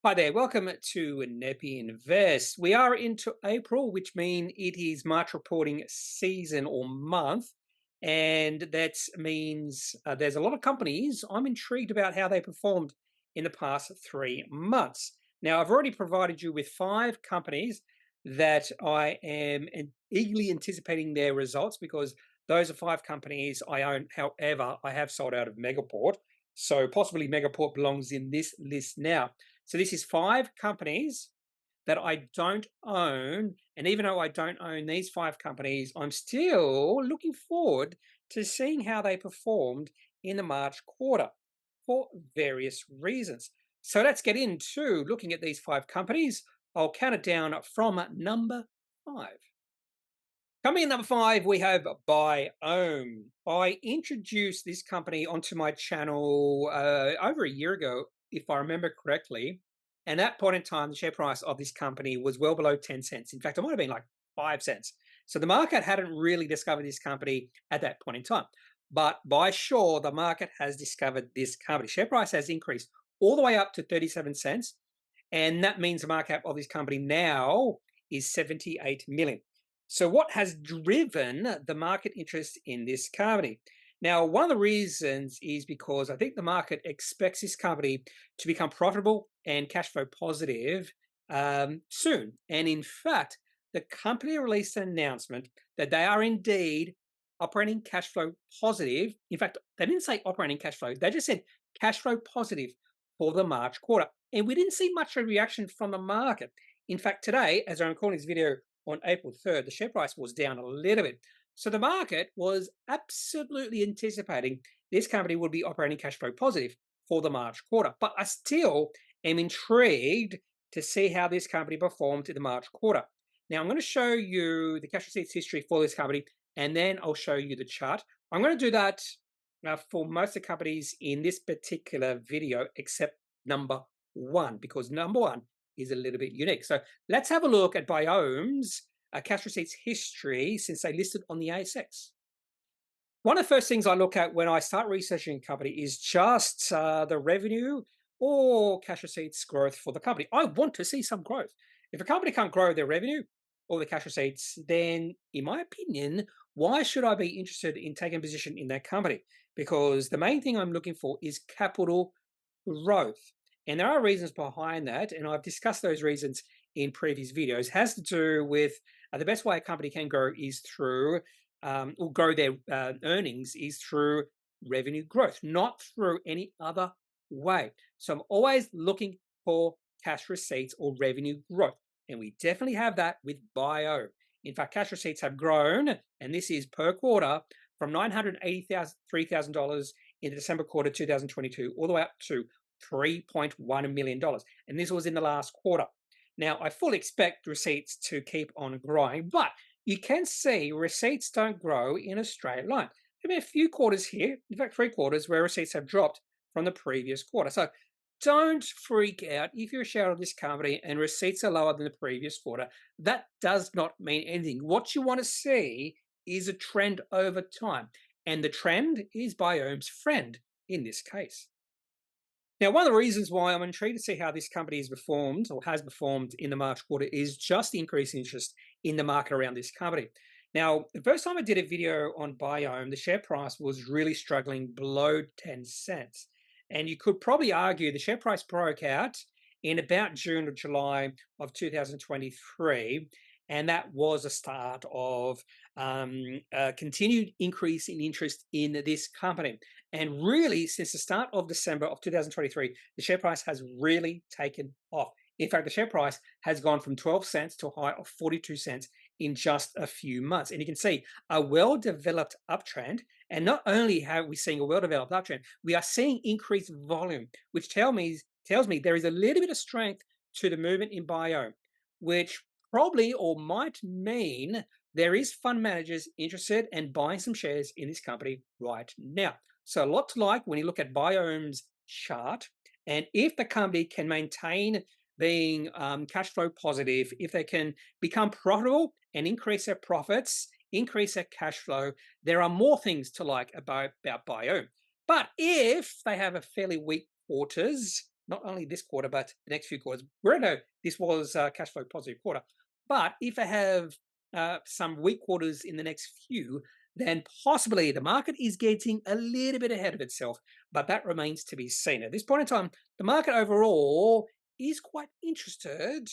Hi there, welcome to Kneppy Invest. We are into April, which means it is March reporting season or month, and that means there's a lot of companies. I'm intrigued about how they performed in the past 3 months. Now, I've already provided you with 5 companies that I am eagerly anticipating their results because those are 5 companies I own. However, I have sold out of Megaport, so possibly Megaport belongs in this list now. So this is 5 companies that I don't own. And even though I don't own these 5 companies, I'm still looking forward to seeing how they performed in the March quarter for various reasons. So let's get into looking at these 5 companies. I'll count it down from number 5. Coming in number 5, we have Biome. I introduced this company onto my channel over a year ago, if I remember correctly. And at that point in time, the share price of this company was well below 10 cents. In fact, it might have been like 5 cents. So the market hadn't really discovered this company at that point in time. But by sure, the market has discovered this company. Share price has increased all the way up to 37 cents. And that means the market cap of this company now is 78 million. So what has driven the market interest in this company? Now, one of the reasons is because I think the market expects this company to become profitable and cash flow positive soon. And in fact, the company released an announcement that they are indeed operating cash flow positive. In fact, they didn't say operating cash flow, they just said cash flow positive for the March quarter. And we didn't see much of a reaction from the market. In fact, today, as I'm recording this video on April 3rd, the share price was down a little bit. So the market was absolutely anticipating this company would be operating cash flow positive for the March quarter. But I still am intrigued to see how this company performed in the March quarter. Now, I'm going to show you the cash receipts history for this company, and then I'll show you the chart. I'm going to do that for most of the companies in this particular video, except number 1, because number 1 is a little bit unique. So let's have a look at Biome's cash receipts history since they listed on the ASX. One of the first things I look at when I start researching a company is just the revenue or cash receipts growth for the company. I want to see some growth. If a company can't grow their revenue or the cash receipts, then in my opinion, why should I be interested in taking a position in that company? Because the main thing I'm looking for is capital growth. And there are reasons behind that, and I've discussed those reasons in previous videos. It has to do with the best way a company can grow is through, or grow their earnings is through revenue growth, not through any other way. So I'm always looking for cash receipts or revenue growth, and we definitely have that with Bio. In fact, cash receipts have grown, and this is per quarter, from $983,000 in the December quarter 2022 all the way up to $3.1 million. And this was in the last quarter. Now, I fully expect receipts to keep on growing, but you can see receipts don't grow in a straight line. There have been a few quarters here, in fact, 3 quarters, where receipts have dropped from the previous quarter. So don't freak out if you're a shareholder of this company and receipts are lower than the previous quarter. That does not mean anything. What you want to see is a trend over time. And the trend is Biome's friend in this case. Now, one of the reasons why I'm intrigued to see how this company has performed or has performed in the March quarter is just the increased interest in the market around this company. Now, the first time I did a video on Biome, the share price was really struggling below 10 cents. And you could probably argue the share price broke out in about June or July of 2023. And that was a start of a continued increase in interest in this company. And really, since the start of December of 2023, the share price has really taken off. In fact, the share price has gone from 12 cents to a high of 42 cents in just a few months. And you can see a well-developed uptrend. And not only have we seen a well-developed uptrend, we are seeing increased volume, which tells me there is a little bit of strength to the movement in Biome, which probably or might mean there is fund managers interested in buying some shares in this company right now. So a lot to like when you look at Biome's chart. And if the company can maintain being cash flow positive, if they can become profitable and increase their profits, increase their cash flow, there are more things to like about Biome. But if they have a fairly weak quarters, not only this quarter, but the next few quarters. We know this was a cash flow positive quarter. But if I have some weak quarters in the next few, then possibly the market is getting a little bit ahead of itself. But that remains to be seen. At this point in time, the market overall is quite interested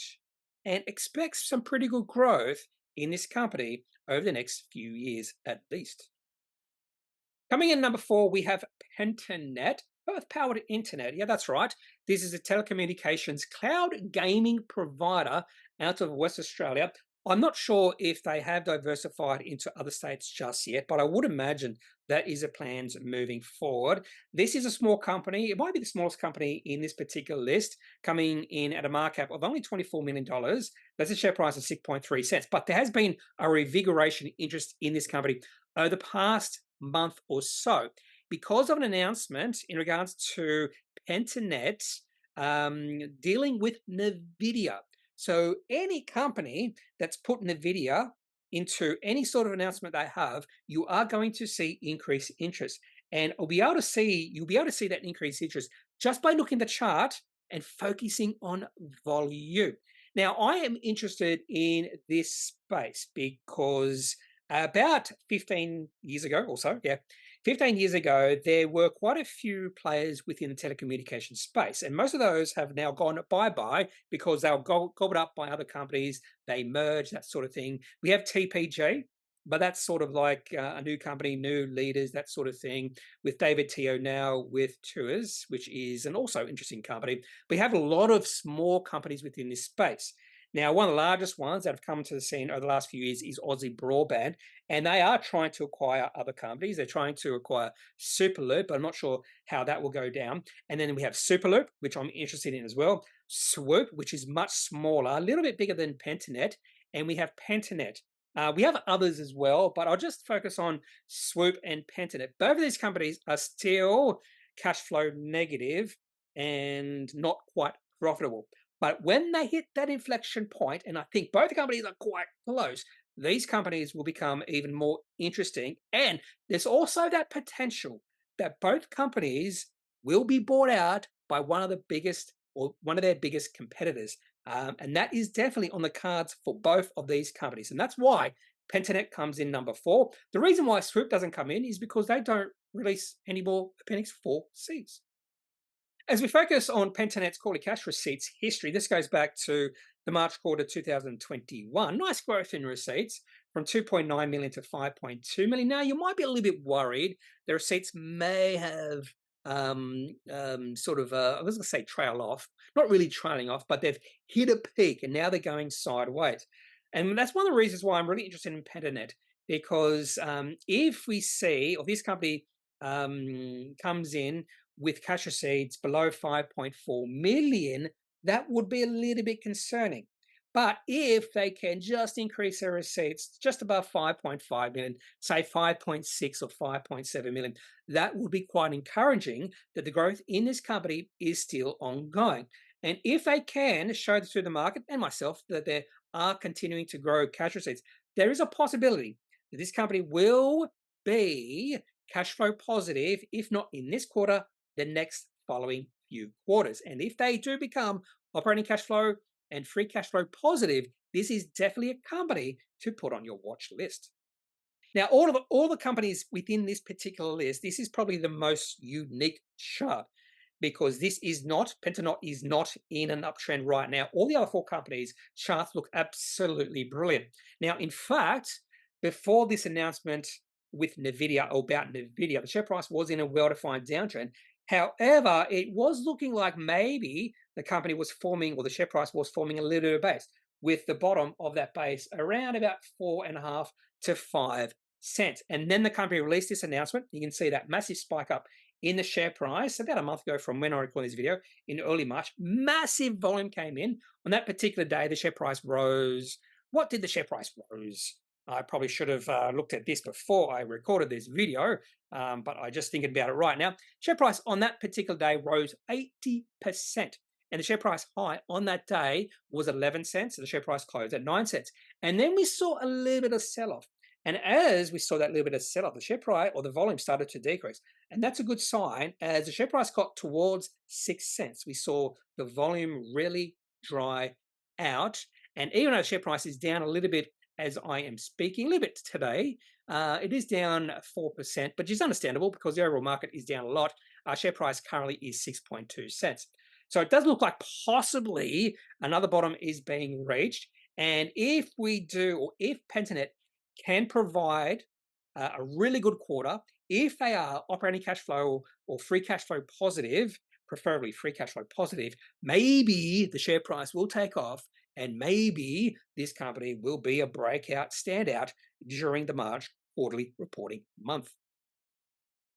and expects some pretty good growth in this company over the next few years at least. Coming in number 4, we have Pentanet, Earth-powered internet. Yeah, that's right. This is a telecommunications cloud gaming provider out of West Australia. I'm not sure if they have diversified into other states just yet, but I would imagine that is a plans moving forward. This is a small company. It might be the smallest company in this particular list, coming in at a market cap of only $24 million. That's a share price of 6.3 cents. But there has been a revigoration interest in this company over the past month or so because of an announcement in regards to Pentanet dealing with NVIDIA. So any company that's put NVIDIA into any sort of announcement they have, you are going to see increased interest. And you'll be able to see that increased interest just by looking at the chart and focusing on volume. Now, I am interested in this space because about 15 years ago or so, 15 years ago, there were quite a few players within the telecommunications space, and most of those have now gone bye-bye because they were gobbled up by other companies. They merged, that sort of thing. We have TPG, but that's sort of like a new company, new leaders, that sort of thing, with David Teo now with Tours, which is an also interesting company. We have a lot of small companies within this space. Now, one of the largest ones that have come to the scene over the last few years is Aussie Broadband, and they are trying to acquire other companies. They're trying to acquire Superloop, but I'm not sure how that will go down. And then we have Superloop, which I'm interested in as well. Swoop, which is much smaller, a little bit bigger than Pentanet, and we have Pentanet. We have others as well, but I'll just focus on Swoop and Pentanet. Both of these companies are still cash flow negative and not quite profitable. But when they hit that inflection point, and I think both companies are quite close, these companies will become even more interesting. And there's also that potential that both companies will be bought out by one of the biggest or one of their biggest competitors. And that is definitely on the cards for both of these companies. And that's why Pentanet comes in number 4. The reason why Swoop doesn't come in is because they don't release any more Appendix 4Cs. As we focus on Pentanet's quarterly cash receipts history, this goes back to the March quarter 2021. Nice growth in receipts from 2.9 million to 5.2 million. Now, you might be a little bit worried. The receipts may have I was going to say trail off, not really trailing off, but they've hit a peak and now they're going sideways. And that's one of the reasons why I'm really interested in Pentanet, because if we see, or this company comes in with cash receipts below 5.4 million, that would be a little bit concerning. But if they can just increase their receipts just above 5.5 million, say 5.6 or 5.7 million, that would be quite encouraging that the growth in this company is still ongoing. And if they can show to the market and myself that they are continuing to grow cash receipts, there is a possibility that this company will be cash flow positive, if not in this quarter, the next following few quarters. And if they do become operating cash flow and free cash flow positive, this is definitely a company to put on your watch list. Now, all the companies within this particular list, this is probably the most unique chart because Pentanet is not in an uptrend right now. All the other 4 companies' charts look absolutely brilliant. Now, in fact, before this announcement with NVIDIA, about NVIDIA, the share price was in a well-defined downtrend. However, it was looking like maybe the company was forming, or the share price was forming a little bit of base, with the bottom of that base around about 4.5 to 5 cents. And then the company released this announcement. You can see that massive spike up in the share price about a month ago from when I recorded this video in early March. Massive volume came in. On that particular day, the share price rose. What did the share price rose? I probably should have looked at this before I recorded this video, but I just thinking about it right now. Share price on that particular day rose 80%, and the share price high on that day was 11 cents, and the share price closed at 9 cents. And then we saw a little bit of sell-off, And as we saw that little bit of sell off, the share price or the volume started to decrease. And that's a good sign. As the share price got towards 6 cents, we saw the volume really dry out. And even though the share price is down a little bit as I am speaking, a little bit today, it is down 4%, but it's understandable because the overall market is down a lot. Our share price currently is 6.2 cents. So it does look like possibly another bottom is being reached. And if we do, or if Pentanet can provide a really good quarter, if they are operating cash flow or free cash flow positive, preferably free cash flow positive, maybe the share price will take off and maybe this company will be a breakout standout during the March quarterly reporting month.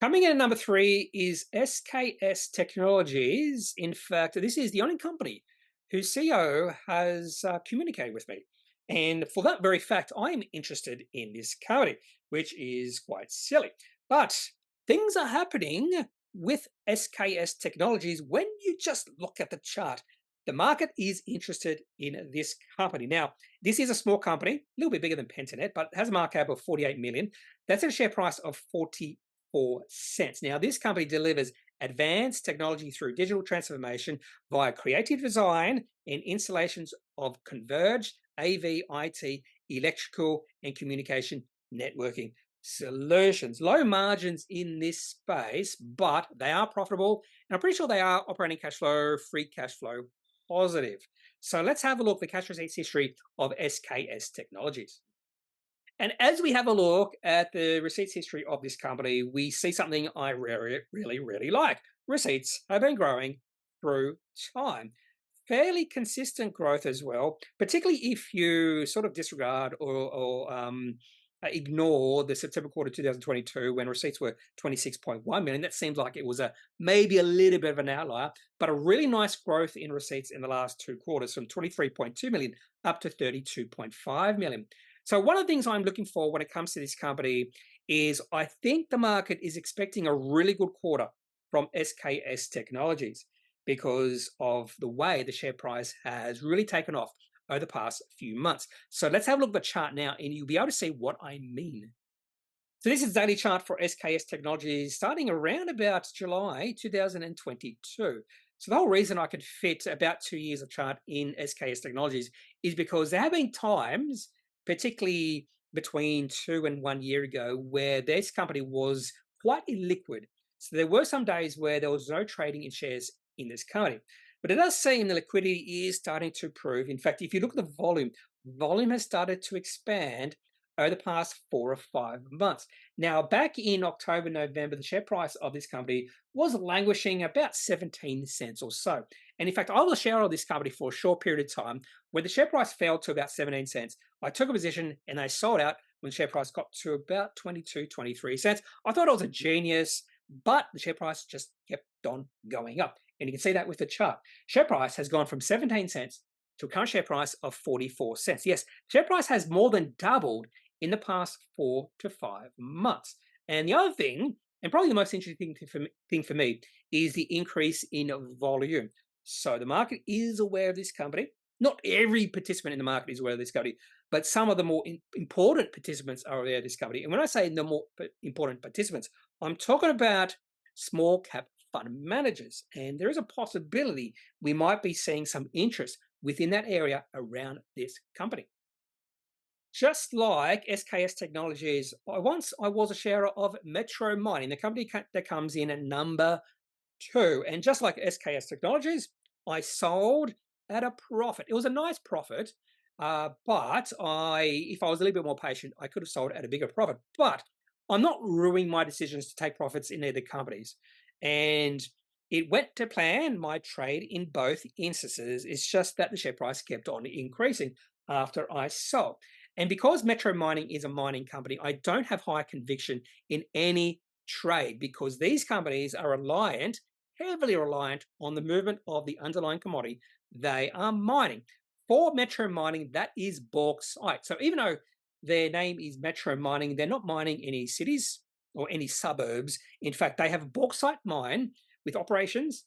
Coming in at number 3 is SKS Technologies. In fact, this is the only company whose CEO has communicated with me. And for that very fact, I'm interested in this company, which is quite silly. But things are happening with SKS Technologies when you just look at the chart. The market is interested in this company. Now, this is a small company, a little bit bigger than Pentanet, but it has a market cap of 48 million. That's at a share price of 44 cents. Now, this company delivers advanced technology through digital transformation via creative design and installations of converged AV, IT, electrical, and communication networking solutions. Low margins in this space, but they are profitable. And I'm pretty sure they are operating cash flow, free cash flow positive. So let's have a look at the cash receipts history of SKS Technologies. And as we have a look at the receipts history of this company, we see something I really like. Receipts have been growing through time. Fairly consistent growth as well, particularly if you sort of disregard or ignore the September quarter 2022 when receipts were 26.1 million. That seems like it was maybe a little bit of an outlier, but a really nice growth in receipts in the last 2 quarters from 23.2 million up to 32.5 million. So one of the things I'm looking for when it comes to this company is I think the market is expecting a really good quarter from SKS Technologies because of the way the share price has really taken off over the past few months. So let's have a look at the chart now and you'll be able to see what I mean. So this is the daily chart for SKS Technologies starting around about July 2022. So the whole reason I could fit about 2 years of chart in SKS Technologies is because there have been times, particularly between 2 and 1 year ago, where this company was quite illiquid. So there were some days where there was no trading in shares in this company. But it does seem the liquidity is starting to improve. In fact, if you look at the volume has started to expand over the past 4 or 5 months. Now, back in October, November, the share price of this company was languishing about 17 cents or so. And in fact, I was a shareholder of this company for a short period of time where the share price fell to about 17 cents. I took a position and I sold out when the share price got to about 22, 23 cents. I thought I was a genius, but the share price just kept on going up. And you can see that with the chart. Share price has gone from 17 cents to a current share price of 44 cents. Yes, share price has more than doubled in the past 4 to 5 months. And the other thing, and probably the most interesting thing for me, is the increase in volume. So the market is aware of this company. Not every participant in the market is aware of this company, but some of the more important participants are aware of this company. And when I say the more important participants, I'm talking about small cap fund managers. And there is a possibility we might be seeing some interest within that area around this company. Just like SKS Technologies, I was a sharer of Metro Mining, the company that comes in at number 2. And just like SKS Technologies, I sold at a profit. It was a nice profit, but if I was a little bit more patient, I could have sold at a bigger profit. But I'm not ruining my decisions to take profits in either companies. And it went to plan, my trade in both instances. It's just that the share price kept on increasing after I sold. And because Metro Mining is a mining company, I don't have high conviction in any trade because these companies are heavily reliant on the movement of the underlying commodity they are mining. For Metro Mining, that is bauxite. So even though their name is Metro Mining, they're not mining any cities or any suburbs. In fact, they have a bauxite mine with operations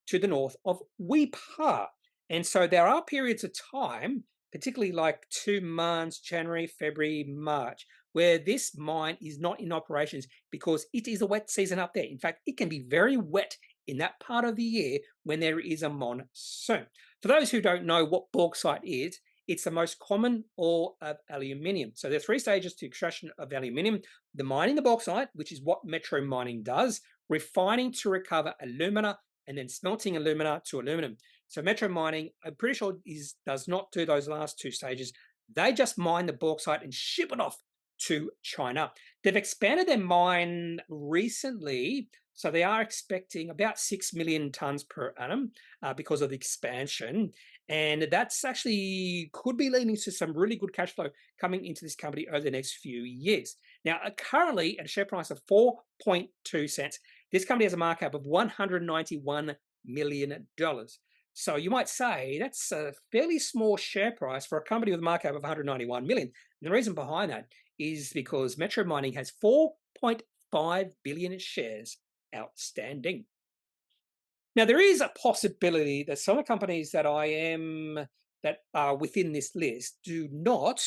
to the north of Weipa. And so there are periods of time, particularly like 2 months, January, February, March, where this mine is not in operations because it is a wet season up there. In fact, it can be very wet in that part of the year when there is a monsoon. For those who don't know what bauxite is, it's the most common ore of aluminium. So there are 3 stages to extraction of aluminium: the mining the bauxite, which is what Metro Mining does, refining to recover alumina, and then smelting alumina to aluminum. So Metro Mining, I'm pretty sure, does not do those last 2 stages. They just mine the bauxite and ship it off to China. They've expanded their mine recently, so they are expecting about 6 million tons per annum because of the expansion. And that's actually could be leading to some really good cash flow coming into this company over the next few years. Now, currently at a share price of 4.2 cents, this company has a market cap of $191 million. So you might say that's a fairly small share price for a company with a market cap of 191 million. And the reason behind that is because Metro Mining has 4.5 billion shares outstanding. Now, there is a possibility that some of the companies that are within this list do not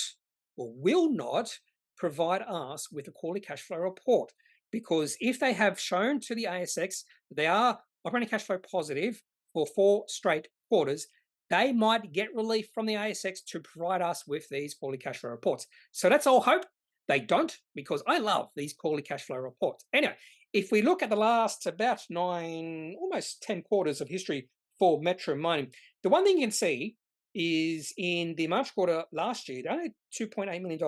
or will not provide us with a quarterly cash flow report, because if they have shown to the ASX that they are operating cash flow positive for 4 straight quarters, they might get relief from the ASX to provide us with these quarterly cash flow reports. So that's all hope. They don't, because I love these quarterly cash flow reports. Anyway, if we look at the last about 9, almost 10 quarters of history for Metro Mining, the one thing you can see is in the March quarter last year, they only had $2.8 million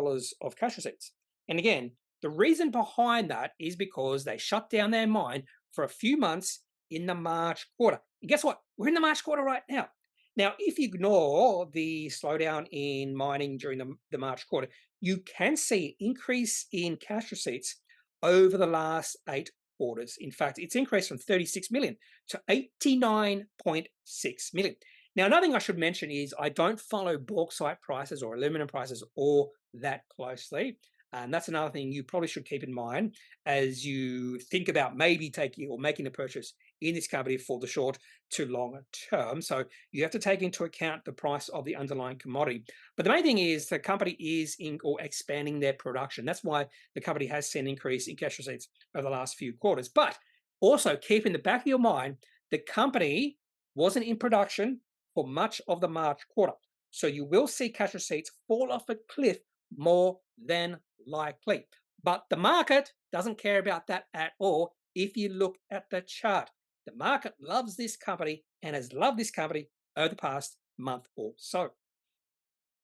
of cash receipts. And again, the reason behind that is because they shut down their mine for a few months in the March quarter. And guess what? We're in the March quarter right now. Now, if you ignore the slowdown in mining during the March quarter, you can see an increase in cash receipts over the last 8 quarters. In fact, it's increased from 36 million to 89.6 million. Now, another thing I should mention is I don't follow bauxite prices or aluminum prices all that closely. And that's another thing you probably should keep in mind as you think about maybe taking or making a purchase in this company for the short to long term. So you have to take into account the price of the underlying commodity. But the main thing is the company is expanding their production. That's why the company has seen an increase in cash receipts over the last few quarters. But also keep in the back of your mind, the company wasn't in production for much of the March quarter. So you will see cash receipts fall off a cliff more than likely. But the market doesn't care about that at all if you look at the chart. The market loves this company and has loved this company over the past month or so.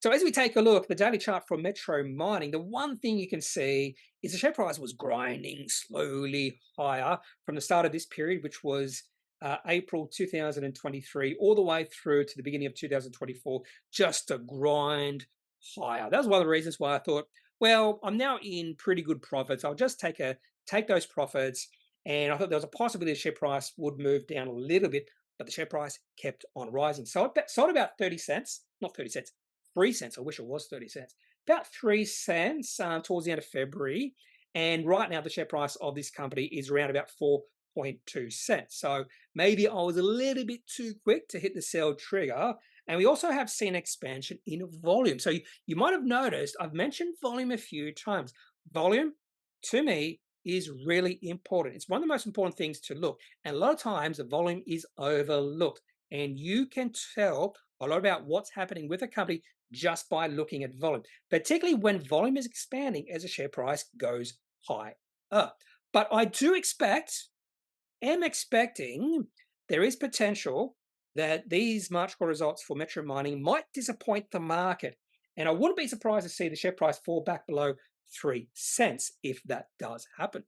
So as we take a look at the daily chart from Metro Mining, the one thing you can see is the share price was grinding slowly higher from the start of this period, which was April 2023, all the way through to the beginning of 2024, just to grind higher. That was one of the reasons why I thought, well, I'm now in pretty good profits. I'll just take those profits. And I thought there was a possibility the share price would move down a little bit, but the share price kept on rising. So it sold about 30 cents, not 30 cents, 3 cents. I wish it was 30 cents. About 3 cents towards the end of February. And right now the share price of this company is around about 4.2 cents. So maybe I was a little bit too quick to hit the sell trigger. And we also have seen expansion in volume. So you might have noticed I've mentioned volume a few times. Volume, to me, is really important. It's one of the most important things to look. And a lot of times the volume is overlooked. And you can tell a lot about what's happening with a company just by looking at volume, particularly when volume is expanding as the share price goes high up. But I am expecting there is potential that these March quarter results for Metro Mining might disappoint the market. And I wouldn't be surprised to see the share price fall back below 3 cents if that does happen.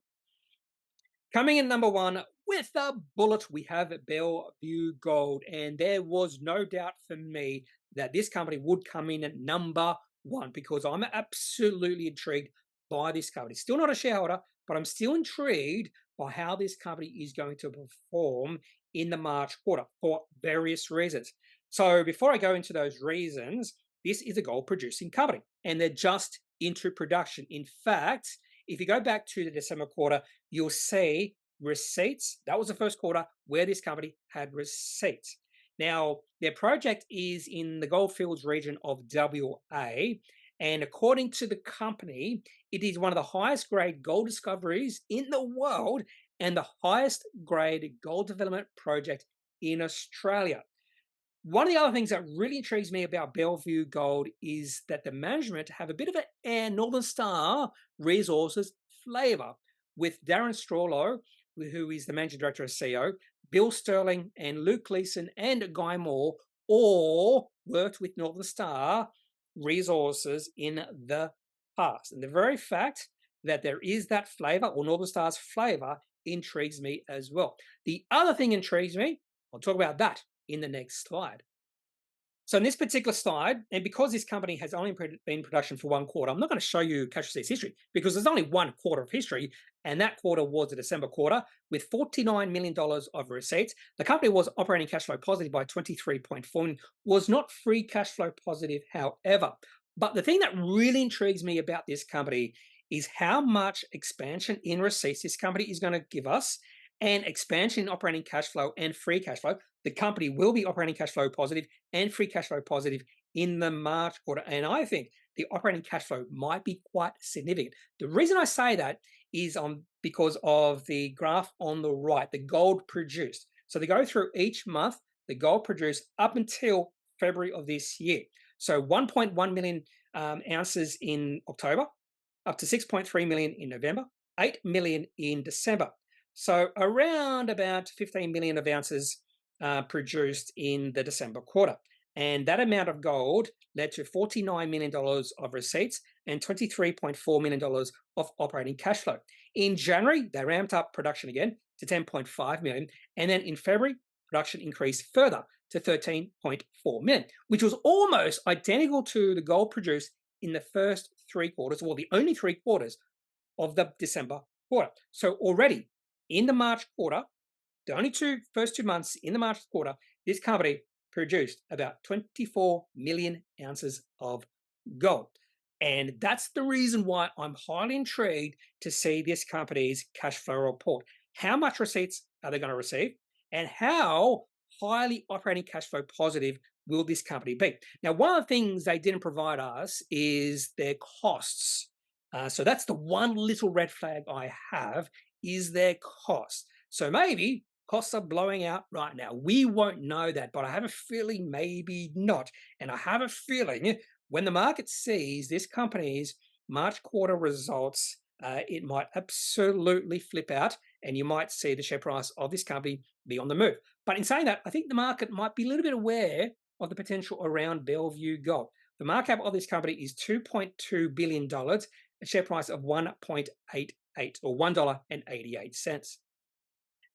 Coming in number 1 with a bullet, we have Belleview Gold. And there was no doubt for me that this company would come in at number 1 because I'm absolutely intrigued by this company. Still not a shareholder, but I'm still intrigued by how this company is going to perform in the March quarter for various reasons. So before I go into those reasons, this is a gold producing company and they're just into production. In fact, if you go back to the December quarter, you'll see receipts. That was the first quarter where this company had receipts. Now, their project is in the Goldfields region of WA, And according to the company, it is one of the highest grade gold discoveries in the world and the highest grade gold development project in Australia. One of the other things that really intrigues me about Bellevue Gold is that the management have a bit of a Northern Star Resources flavor, with Darren Strawlow, who is the managing director and CEO, Bill Sterling and Luke Gleason and Guy Moore all worked with Northern Star Resources in the past. And the very fact that there is that flavor, or Northern Star's flavor, intrigues me as well. The other thing intrigues me, I'll talk about that in the next slide. So in this particular slide, and because this company has only been in production for 1 quarter, I'm not going to show you cash receipts history because there's only 1 quarter of history, and that quarter was the December quarter with $49 million of receipts. The company was operating cash flow positive by 23.4 million, was not free cash flow positive, however. But the thing that really intrigues me about this company is how much expansion in receipts this company is going to give us, and expansion in operating cash flow and free cash flow. The company will be operating cash flow positive and free cash flow positive in the March quarter. And I think the operating cash flow might be quite significant. The reason I say that is because of the graph on the right, the gold produced. So they go through each month, the gold produced up until February of this year. So 1.1 million ounces in October, up to 6.3 million in November, 8 million in December. So around about 15 million of ounces produced in the December quarter. And that amount of gold led to $49 million of receipts and $23.4 million of operating cash flow. In January, they ramped up production again to 10.5 million. And then in February, production increased further to 13.4 million, which was almost identical to the gold produced in the first 3 quarters, or the only 3 quarters of the December quarter. So already in the March quarter, the only first 2 months in the March quarter, this company produced about 24 million ounces of gold. And that's the reason why I'm highly intrigued to see this company's cash flow report. How much receipts are they going to receive? And how highly operating cash flow positive will this company be? Now, one of the things they didn't provide us is their costs. So that's the one little red flag I have, is their costs. So maybe costs are blowing out right now. We won't know that, but I have a feeling maybe not. And I have a feeling when the market sees this company's March quarter results, it might absolutely flip out, and you might see the share price of this company be on the move. But in saying that, I think the market might be a little bit aware of the potential around Bellevue Gold. The market cap of this company is $2.2 billion, a share price of 1.88 or $1.88.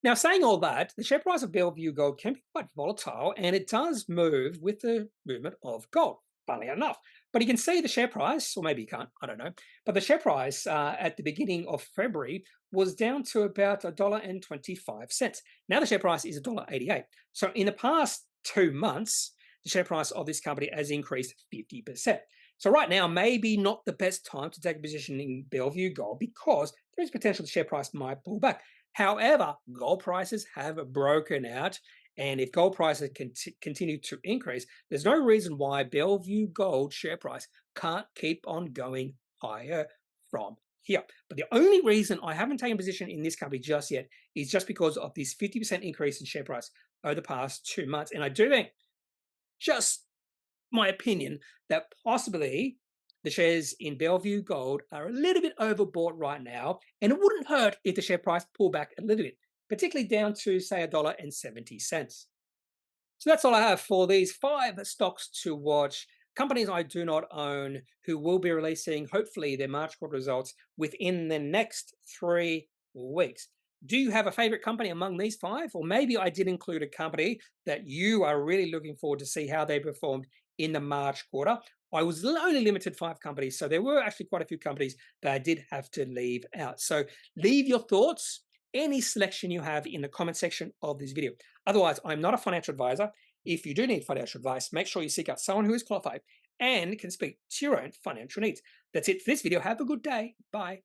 Now, saying all that, the share price of Bellevue Gold can be quite volatile, and it does move with the movement of gold, funnily enough. But you can see the share price, or maybe you can't, I don't know. But the share price at the beginning of February was down to about $1.25. Now the share price is $1.88. So in the past 2 months, the share price of this company has increased 50%. So right now, maybe not the best time to take a position in Bellevue Gold because there is potential the share price might pull back. However, gold prices have broken out, and if gold prices continue to increase, there's no reason why Bellevue Gold share price can't keep on going higher from here. But the only reason I haven't taken a position in this company just yet is just because of this 50% increase in share price over the past 2 months. And I do think, just my opinion, that possibly the shares in Bellevue Gold are a little bit overbought right now, and it wouldn't hurt if the share price pulled back a little bit, particularly down to, say, $1.70. So that's all I have for these 5 stocks to watch. Companies I do not own who will be releasing, hopefully, their March quarter results within the next 3 weeks. Do you have a favorite company among these 5? Or maybe I did include a company that you are really looking forward to see how they performed in the March quarter. I was only limited 5 companies, so there were actually quite a few companies that I did have to leave out. So leave your thoughts, any selection you have, in the comment section of this video. Otherwise, I'm not a financial advisor. If you do need financial advice, make sure you seek out someone who is qualified and can speak to your own financial needs. That's it for this video. Have a good day. Bye.